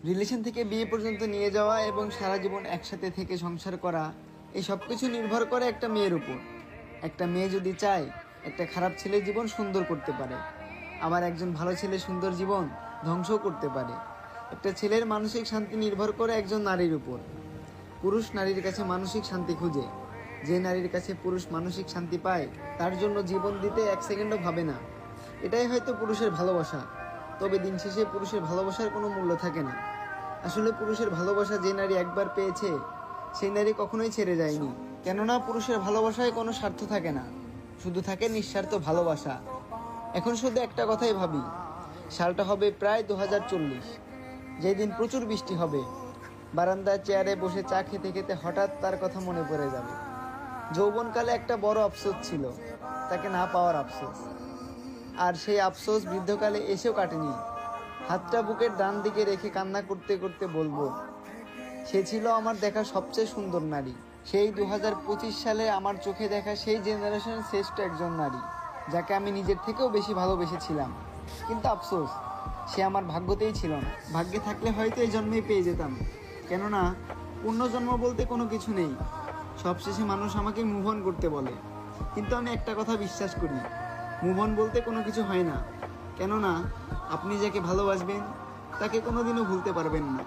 Relation থেকে বিয়ে পর্যন্ত নিয়ে যাওয়া এবং সারা জীবন একসাথে থেকে সংসার করা, এই সব কিছু নির্ভর করে একটা মেয়ের উপর। একটা মেয়ে যদি চায় একটা খারাপ ছেলের জীবন সুন্দর করতে পারে, আবার একজন ভালো ছেলে সুন্দর জীবন ধ্বংসও করতে পারে। একটা ছেলের মানসিক শান্তি নির্ভর করে একজন নারীর উপর। পুরুষ নারীর কাছে মানসিক শান্তি খুঁজে। যে নারীর কাছে পুরুষ মানসিক শান্তি পায়, তার জন্য জীবন দিতে এক সেকেন্ডও ভাবে না। এটাই হয়তো পুরুষের ভালোবাসা। তবে দিন শেষে পুরুষের ভালোবাসার কোনো মূল্য থাকে না। আসলে পুরুষের ভালোবাসা যে নারী একবার পেয়েছে, সেই নারী কখনোই ছেড়ে যায়নি। কেননা পুরুষের ভালোবাসায় কোনো স্বার্থ থাকে না, শুধু থাকে নিঃস্বার্থ ভালোবাসা। এখন শুধু একটা কথাই ভাবি, সালটা হবে প্রায় 2040, যেই দিন প্রচুর বৃষ্টি হবে। বারান্দার চেয়ারে বসে চা খেতে খেতে হঠাৎ তার কথা মনে পড়ে যাবে। যৌবনকালে একটা বড় আফসোস ছিল, তাকে না পাওয়ার আফসোস। আর সেই আফসোস বৃদ্ধকালে এসেও কাটেনি। হাতটা বুকের ডান দিকে রেখে কান্না করতে করতে বলবো, সে ছিল আমার দেখা সবচেয়ে সুন্দর নারী। সেই 2025 সালে আমার চোখে দেখা সেই জেনারেশনের শ্রেষ্ঠ একজন নারী, যাকে আমি নিজের থেকেও বেশি ভালোবেসেছিলাম। কিন্তু আফসোস, সে আমার ভাগ্যতেই ছিল না। ভাগ্যে থাকলে হয়তো এই জন্মেই পেয়ে যেতাম। কেননা পুণ্যজন্ম বলতে কোনো কিছু নেই। সবশেষে মানুষ আমাকে মুভ অন করতে বলে, কিন্তু আমি একটা কথা বিশ্বাস করি, মুভ অন বলতে কোনো কিছু হয় না। কেননা আপনি যাকে ভালোবাসবেন, তাকে কোনোদিনও ভুলতে পারবেন না।